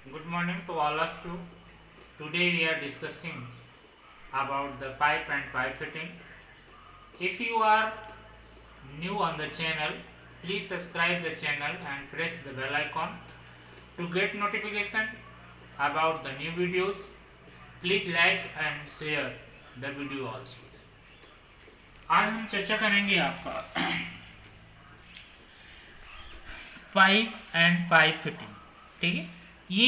Good morning to all of you. Today we are discussing about the pipe and pipe fitting. If you are new on the channel, please subscribe the channel and press the bell icon to get notification about the new videos. Please like and share the video also. आज हम चर्चा करेंगे आपका pipe and pipe fitting. ठीक है, ये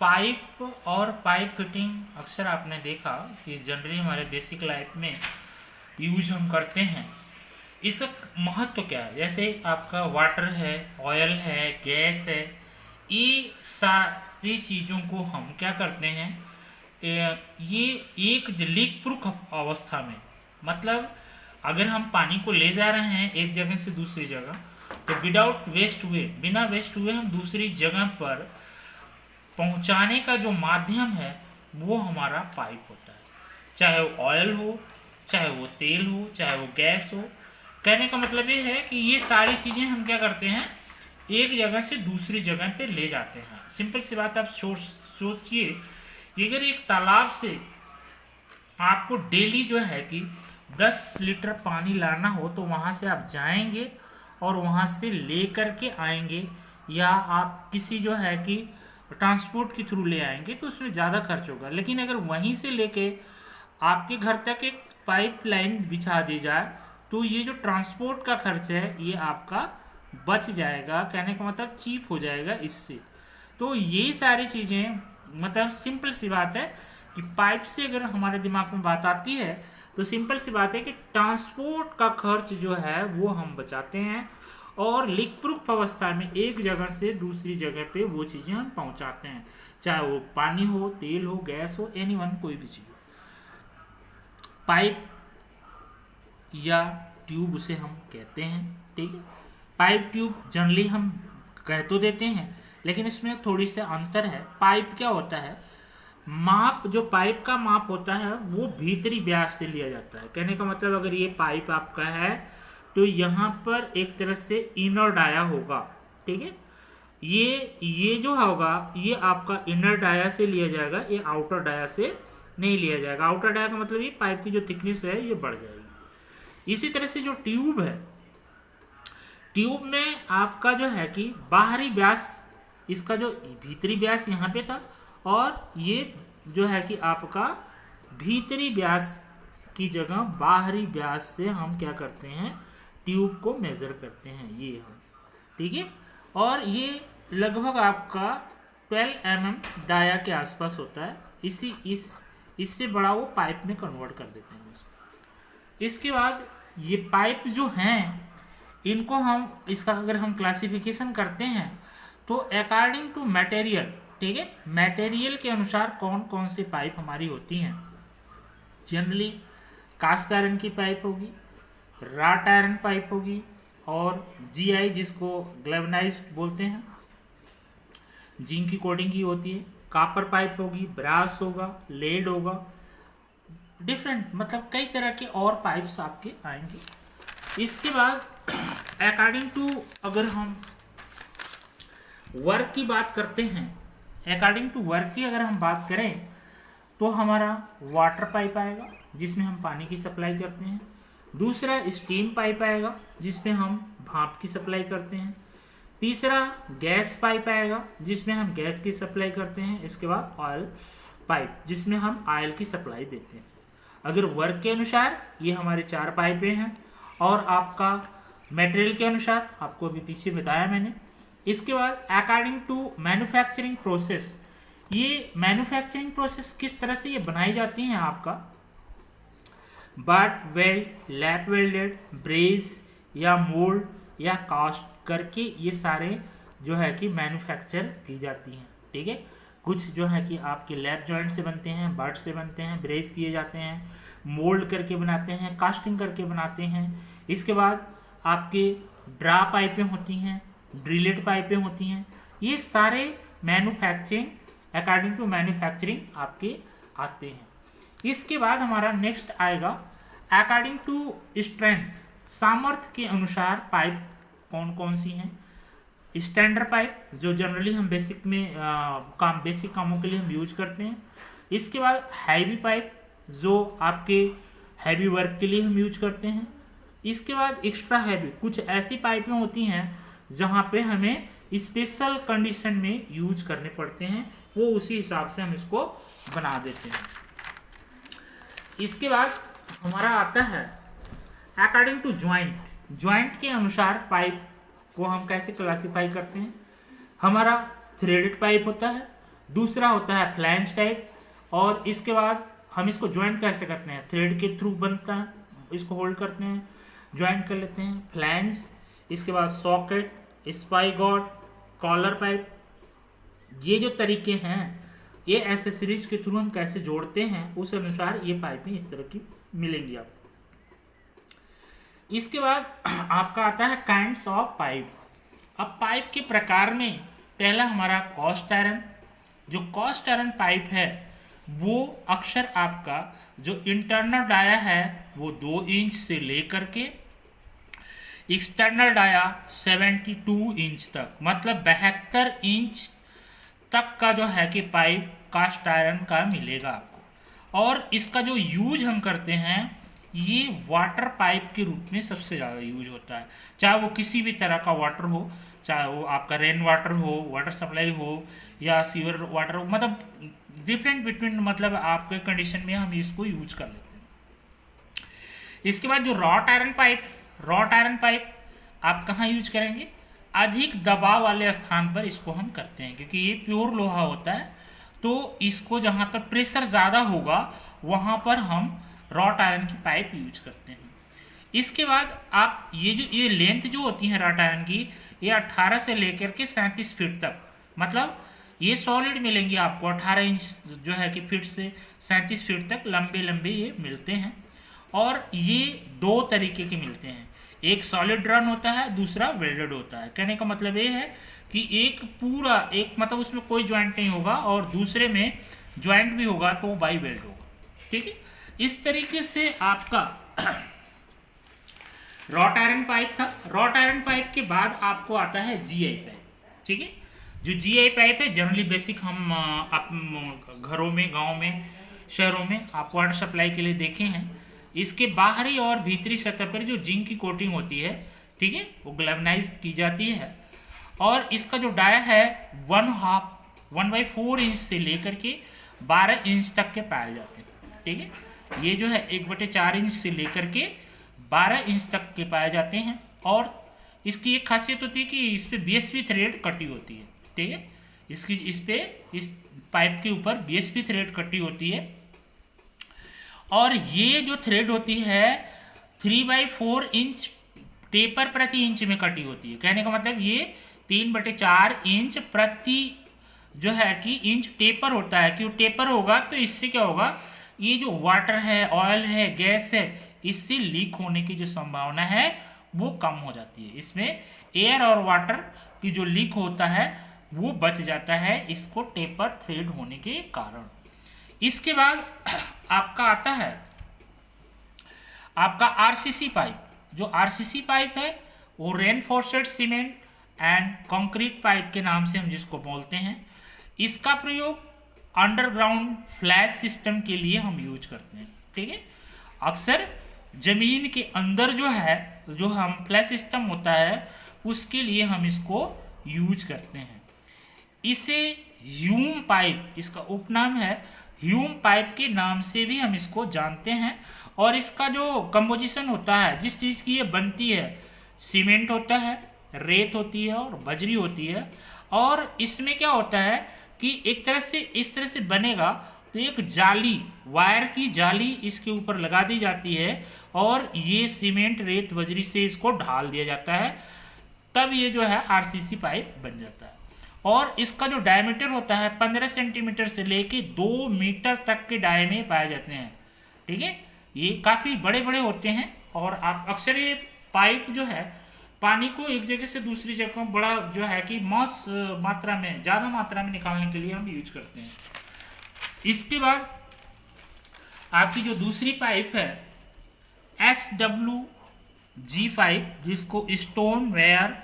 pipe और pipe fitting अक्सर आपने देखा कि जनरली हमारे बेसिक लाइफ में यूज हम करते हैं। इसका महत्व क्या है? जैसे आपका वाटर है, ऑयल है, गैस है, ये सारी चीज़ों को हम क्या करते हैं, ये एक लीक प्रूफ अवस्था में, मतलब अगर हम पानी को ले जा रहे हैं एक जगह से दूसरी जगह, तो विदाउट वेस्ट हुए, बिना वेस्ट हुए हम दूसरी जगह पर पहुंचाने का जो माध्यम है वो हमारा पाइप होता है। चाहे वो ऑयल हो, चाहे वो तेल हो, चाहे वो गैस हो। कहने का मतलब ये है कि ये सारी चीज़ें हम क्या करते हैं, एक जगह से दूसरी जगह पे ले जाते हैं। सिंपल सी बात, आप सोचिए कि अगर एक तालाब से आपको डेली जो है कि 10 लीटर पानी लाना हो, तो वहाँ से आप जाएंगे और वहाँ से ले कर के आएंगे, या आप किसी जो है कि ट्रांसपोर्ट के थ्रू ले आएंगे, तो उसमें ज़्यादा खर्च होगा। लेकिन अगर वहीं से लेके आपके घर तक एक पाइप लाइन बिछा दी जाए, तो ये जो ट्रांसपोर्ट का खर्च है ये आपका बच जाएगा। कहने का मतलब चीप हो जाएगा इससे। तो ये सारी चीज़ें, मतलब सिंपल सी बात है कि पाइप से अगर हमारे दिमाग में बात आती है, तो सिंपल सी बात है कि ट्रांसपोर्ट का खर्च जो है वो हम बचाते हैं, और लीक प्रूफ अवस्था में एक जगह से दूसरी जगह पे वो चीज़ें हम पहुंचाते हैं, चाहे वो पानी हो, तेल हो, गैस हो, एनीवन कोई भी चीज़ हो। पाइप या ट्यूब उसे हम कहते हैं। ठीक है, पाइप ट्यूब जनरली हम कह तो देते हैं, लेकिन इसमें थोड़ी सा अंतर है। पाइप क्या होता है, माप, जो पाइप का माप होता है वो भीतरी व्यास से लिया जाता है। कहने का मतलब अगर ये पाइप आपका है, तो यहाँ पर एक तरह से इनर डाया होगा। ठीक है, ये जो होगा ये आपका इनर डाया से लिया जाएगा, ये आउटर डाया से नहीं लिया जाएगा। आउटर डाया का मतलब ये पाइप की जो थिकनेस है ये बढ़ जाएगी। इसी तरह से जो ट्यूब है, ट्यूब में आपका जो है कि बाहरी व्यास, इसका जो भीतरी व्यास यहाँ पे था, और ये जो है कि आपका भीतरी व्यास की जगह बाहरी व्यास से हम क्या करते हैं, ट्यूब को मेज़र करते हैं, ये हम। ठीक है, और ये लगभग आपका 12 mm डाया के आसपास होता है। इससे बड़ा वो पाइप में कन्वर्ट कर देते हैं उसको। इसके बाद ये पाइप जो हैं, इनको हम, इसका अगर हम क्लासिफिकेशन करते हैं, तो अकॉर्डिंग टू मटेरियल, ठीक है, मटेरियल के अनुसार कौन कौन से पाइप हमारी होती हैं। जनरली कास्ट आयरन की पाइप होगी, राट आयरन पाइप होगी, और जीआई जिसको ग्लेवनाइज्ड बोलते हैं, जिंक की कोटिंग की होती है। कापर पाइप होगी, ब्रास होगा, लेड होगा, डिफरेंट, मतलब कई तरह के और पाइप्स आपके आएंगे। इसके बाद अकॉर्डिंग टू, अगर हम वर्क की बात करते हैं, अकॉर्डिंग टू वर्क की अगर हम बात करें, तो हमारा वाटर पाइप आएगा जिसमें हम पानी की सप्लाई करते हैं। दूसरा स्टीम पाइप आएगा जिसमें हम भाप की सप्लाई करते हैं। तीसरा गैस पाइप आएगा जिसमें हम गैस की सप्लाई करते हैं। इसके बाद ऑयल पाइप जिसमें हम ऑयल की सप्लाई देते हैं। अगर वर्क के अनुसार ये हमारे 4 पाइपें हैं, और आपका मटेरियल के अनुसार आपको अभी पीछे बताया मैंने। इसके बाद अकॉर्डिंग टू मैन्युफैक्चरिंग प्रोसेस, ये मैन्युफैक्चरिंग प्रोसेस किस तरह से ये बनाई जाती हैं, आपका बट वेल्ड, लैप वेल्डेड, ब्रेज या मोल्ड या कास्ट करके ये सारे जो है कि मैन्युफैक्चर की जाती हैं। ठीक है, कुछ जो है कि आपके लैप जॉइंट से बनते हैं, बट से बनते हैं, ब्रेज किए जाते हैं, मोल्ड करके बनाते हैं, कास्टिंग करके बनाते हैं। इसके बाद आपके ड्रा पाइपें होती हैं, ड्रिलेट पाइपें होती हैं। ये सारे मैन्युफैक्चरिंग, अकॉर्डिंग टू मैन्युफैक्चरिंग आपके आते हैं। इसके बाद हमारा नेक्स्ट आएगा अकॉर्डिंग टू स्ट्रेंथ, सामर्थ्य के अनुसार पाइप कौन कौन सी हैं। स्टैंडर्ड पाइप जो जनरली हम बेसिक में बेसिक कामों के लिए हम यूज करते हैं। इसके बाद हैवी पाइप जो आपके हैवी वर्क के लिए हम यूज करते हैं। इसके बाद एक्स्ट्रा हैवी कुछ ऐसी पाइपें होती हैं जहाँ पे हमें स्पेशल कंडीशन में यूज करने पड़ते हैं, वो उसी हिसाब से हम इसको बना देते हैं। इसके बाद हमारा आता है अकॉर्डिंग टू ज्वाइंट के अनुसार पाइप को हम कैसे क्लासीफाई करते हैं। हमारा थ्रेडेड पाइप होता है, दूसरा होता है फ्लैंज टाइप, और इसके बाद हम इसको ज्वाइंट कैसे करते हैं, थ्रेड के थ्रू बनता है, इसको होल्ड करते हैं, ज्वाइंट कर लेते हैं, फ्लैंज। इसके बाद सॉकेट, स्पाइगॉट, कॉलर पाइप। ये जो तरीके हैं ये एसेसरीज के थ्रू हम कैसे जोड़ते हैं उस अनुसार ये पाइपें इस तरह की मिलेंगी आपको। इसके बाद आपका आता है काइंड्स ऑफ पाइप। अब पाइप के प्रकार में पहला हमारा कास्ट आयरन। जो कास्ट आयरन पाइप है वो अक्सर आपका जो इंटरनल डाया है वो 2 इंच से लेकर के एक्सटर्नल डाया 72 इंच तक, मतलब 72 इंच तक का जो है कि पाइप कास्ट आयरन का मिलेगा आपको। और इसका जो यूज हम करते हैं ये वाटर पाइप के रूप में सबसे ज़्यादा यूज होता है, चाहे वो किसी भी तरह का वाटर हो, चाहे वो आपका रेन वाटर हो, वाटर सप्लाई हो, या सीवर वाटर हो, मतलब डिफरेंट बिटवीन, मतलब आपके कंडीशन में हम इसको यूज कर लेते हैं। इसके बाद जो रॉट आयरन पाइप आप कहाँ यूज करेंगे, अधिक दबाव वाले स्थान पर इसको हम करते हैं, क्योंकि ये प्योर लोहा होता है, तो इसको जहाँ पर प्रेशर ज़्यादा होगा वहाँ पर हम रॉट आयरन की पाइप यूज करते हैं। इसके बाद आप ये लेंथ जो होती है रॉट आयरन की, ये 18 से लेकर के 37 फीट तक, मतलब ये सॉलिड मिलेंगे आपको 18 इंच जो है कि फीट से 37 फीट तक लंबे ये मिलते हैं। और ये 2 तरीके के मिलते हैं, एक सॉलिड रन होता है, दूसरा वेल्डेड होता है। कहने का मतलब ये है कि एक पूरा एक मतलब उसमें कोई ज्वाइंट नहीं होगा और दूसरे में ज्वाइंट भी होगा तो बाई वेल्ड होगा, ठीक है। इस तरीके से आपका रॉट आयरन पाइप था। रॉट आयरन पाइप के बाद आपको आता है जीआई पाइप, ठीक है। जो जीआई पाइप है जनरली बेसिक हम आप घरों में, गांव में, शहरों में आप वाटर सप्लाई के लिए देखे हैं। इसके बाहरी और भीतरी सतह पर जो जिंक की कोटिंग होती है, ठीक है, वो ग्लैवनाइज की जाती है। और इसका जो डाया है 1/4 इंच से लेकर के 12 इंच तक के पाए जाते हैं, ठीक है। ये जो है 1/4 इंच से लेकर के 12 इंच तक के पाए जाते हैं। और इसकी एक खासियत होती है कि इस पे बीएसपी थ्रेड कटी होती है, ठीक है। इस पाइप के ऊपर बीएसपी थ्रेड कटी होती है, और ये जो थ्रेड होती है 3/4 इंच टेपर प्रति इंच में कटी होती है। कहने का मतलब ये 3/4 इंच प्रति जो है कि इंच टेपर होता है। क्यों टेपर होगा तो इससे क्या होगा, ये जो वाटर है, ऑयल है, गैस है, इससे लीक होने की जो संभावना है वो कम हो जाती है। इसमें एयर और वाटर की जो लीक होता है वो बच जाता है इसको टेपर थ्रेड होने के कारण। इसके बाद आपका आता है आपका आरसीसी पाइप। जो आरसीसी पाइप है वो reinforced cement and concrete pipe के नाम से हम जिसको बोलते हैं। इसका प्रयोग अंडरग्राउंड फ्लैश सिस्टम के लिए हम यूज करते हैं, ठीक है। अक्सर जमीन के अंदर जो है जो हम फ्लैश सिस्टम होता है उसके लिए हम इसको यूज करते हैं। इसे ह्यूम पाइप, इसका उपनाम है ह्यूम पाइप के नाम से भी हम इसको जानते हैं। और इसका जो कंपोजिशन होता है, जिस चीज़ की ये बनती है, सीमेंट होता है, रेत होती है और बजरी होती है। और इसमें क्या होता है कि एक तरह से इस तरह से बनेगा तो एक जाली, वायर की जाली इसके ऊपर लगा दी जाती है और ये सीमेंट, रेत, बजरी से इसको ढाल दिया जाता है, तब ये जो है आरसीसी पाइप बन जाता है। और इसका जो डायमीटर होता है 15 सेंटीमीटर से लेके 2 मीटर तक के डाय में पाए जाते हैं, ठीक है। ये काफ़ी बड़े बड़े होते हैं और आप अक्सर ये पाइप जो है पानी को एक जगह से दूसरी जगह बड़ा जो है कि मास मात्रा में, ज़्यादा मात्रा में निकालने के लिए हम यूज करते हैं। इसके बाद आपकी जो दूसरी पाइप है SWG5, जिसको स्टोन वेयर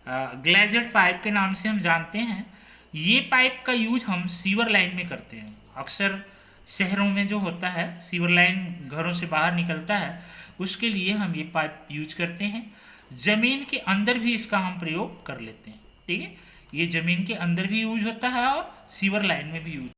ग्लेजेड पाइप के नाम से हम जानते हैं। ये पाइप का यूज हम सीवर लाइन में करते हैं। अक्सर शहरों में जो होता है सीवर लाइन घरों से बाहर निकलता है, उसके लिए हम ये पाइप यूज करते हैं। ज़मीन के अंदर भी इसका हम प्रयोग कर लेते हैं। ठीक है, ये ज़मीन के अंदर भी यूज होता है और सीवर लाइन में भी यूज